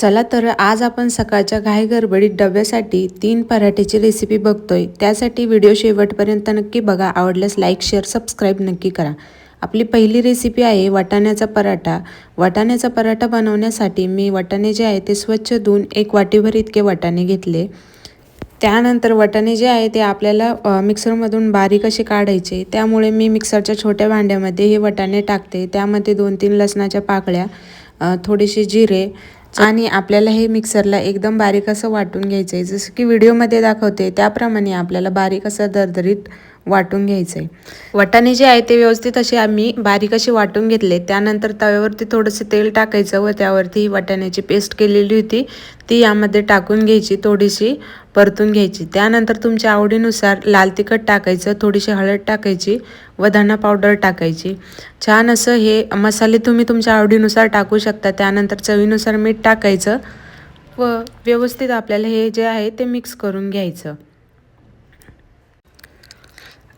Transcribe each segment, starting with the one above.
चला तर आज आपण सकाळच्या घाई गडबडीत डब्यासाठी 3 पराठ्याची रेसिपी बघतोय। त्यासाठी व्हिडिओ शेवटपर्यंत नक्की बघा। आवडल्यास लाईक शेअर सबस्क्राईब नक्की करा। आपली पहिली रेसिपी आहे वाटाण्याचा पराठा। वाटाण्याचा पराठा बनवण्यासाठी मी वाटाणे जे आहे ते स्वच्छ धुवून 1 वाटीभर इतके वाटाणे घेतले। त्यानंतर वाटाणे जे आहे ते आपल्याला मिक्सरमधून बारीक असे काढायचे। त्यामुळे मी मिक्सरच्या छोट्या भांड्यामध्ये हे वाटाणे टाकते। त्यामध्ये 2-3 लसणाच्या पाकळ्या, थोडेसे जिरे आणि आपल्याला हे मिक्सरला एकदम बारीक असं वाटून घ्यायचं आहे। जसं की व्हिडिओमध्ये दाखवते त्याप्रमाणे आपल्याला बारीक असं दरदरीत वाटून घ्यायचं आहे। वाटाणे जे आहे ते व्यवस्थित असे आम्ही बारीक असे वाटून घेतले। त्यानंतर तव्यावरती थोडंसं तेल टाकायचं व त्यावरती वाटाण्याची पेस्ट केलेली होती ती यामध्ये टाकून घ्यायची, थोडीशी परतून घ्यायची। त्यानंतर तुमच्या आवडीनुसार लाल तिखट टाकायचं, थोडीशी हळद टाकायची व धना पावडर टाकायची। छान असं हे मसाले तुम्ही तुमच्या आवडीनुसार टाकू शकता। त्यानंतर चवीनुसार मीठ टाकायचं व व्यवस्थित आपल्याला हे जे आहे ते मिक्स करून घ्यायचं।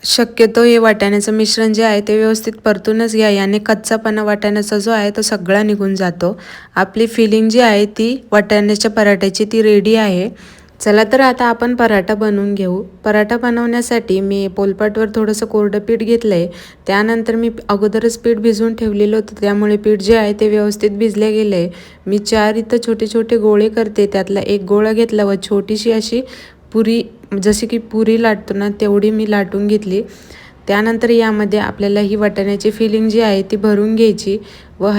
शक्यतो हे वाटाण्याचं मिश्रण जे आहे ते व्यवस्थित परतूनच घ्या। याने कच्चापणा वाटाण्याचा जो आहे तो सगळा निघून जातो। आपली फिलिंग जी आहे ती वाटाण्याच्या पराठ्याची ती रेडी आहे। चला तर आता आपण पराठा बनवून घेऊ। पराठा बनवण्यासाठी मी पोलपाटवर थोडंसं कोरडं पीठ घेतलं आहे। त्यानंतर मी अगोदरच पीठ भिजवून ठेवलेलं होतं, त्यामुळे पीठ जे आहे ते व्यवस्थित भिजले गेलं आहे। मी 4 इथं छोटे छोटे गोळे करते। त्यातला एक गोळा घेतला व छोटीशी अशी पुरी, जशी की पुरी लाटतो ना तेवढी मी लाटून घेतली। त्यानंतर यामध्ये आपल्याला ही वाटाण्याची फिलिंग जी आहे ती भरून घ्यायची व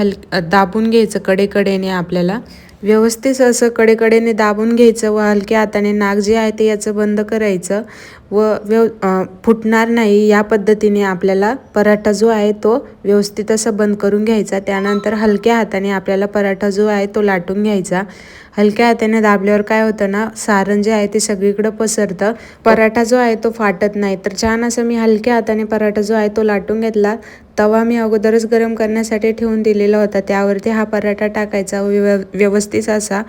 दाबून घ्यायचं कडेकडेने। आपल्याला व्यवस्थित असं कडेकडेने दाबून घ्यायचं व हलक्या हाताने नाक जे आहे ते याचं बंद करायचं व फुटणार नाही या पद्धतीने आपल्याला पराठा जो आहे तो व्यवस्थित असं बंद करून घ्यायचा। त्यानंतर हलक्या हाताने आपल्याला पराठा जो आहे तो लाटून घ्यायचा। हलक्या हाताने दाबल्यावर काय होतं ना, सारण जे आहे ते सगळीकडे पसरतं, पराठा जो आहे तो फाटत नाही। तर छान असं मी हलक्या हाताने पराठा जो आहे तो लाटून घेतला। तवा मी अगोदरच गरम करण्यासाठी ठेवून दिलेला होता, त्यावरती हा पराठा टाकायचा व व्यवस्थित असा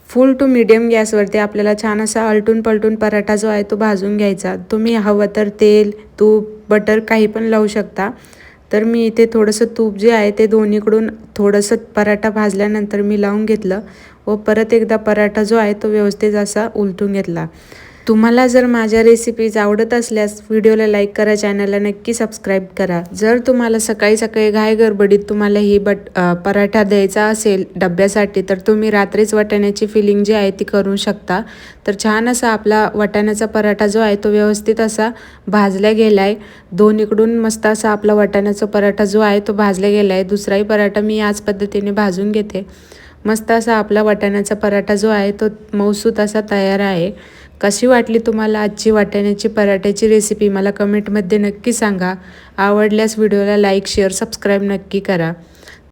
फुल टू मीडियम गॅसवरती आपल्याला छान असा आलटून पलटून पराठा जो आहे तो भाजून घ्यायचा। तुम्ही हवं तर तेल, तूप, बटर काही पण लावू शकता। तर मी इथे थोडंसं तूप जे आहे ते दोन्हीकडून थोडंसं पराठा भाजल्यानंतर मी लावून घेतलं व परत एकदा पराठा जो आहे तो व्यवस्थित असा उलटून घेतला। तुम्हाला जर माझ्या रेसिपीज आवडत असल्यास व्हिडिओला लाईक करा, चॅनलला नक्की सबस्क्राईब करा। जर तुम्हाला सकाळी सकाळी घाई गडबडीत तुम्हाला ही पराठा द्यायचा असेल डब्यासाठी तर तुम्ही रात्रीच वाटाण्याची फिलिंग जी आहे ती करू शकता। तर छान असा आपला वाटाण्याचा पराठा जो आहे तो व्यवस्थित असा भाजला गेला आहे। दोन्हीकडून मस्त असा आपला वाटाण्याचा पराठा जो आहे तो भाजला गेला आहे। दुसराही पराठा मी याच पद्धतीने भाजून घेते। मस्त असा आपला वाटाण्याचा पराठा जो आहे तो मऊसूत असा तयार आहे। कशी वाटली तुम्हाला आजची वाटाण्याची पराठ्याची रेसिपी मला कमेंटमध्ये नक्की सांगा। आवडल्यास व्हिडिओला लाईक शेअर सबस्क्राईब नक्की करा।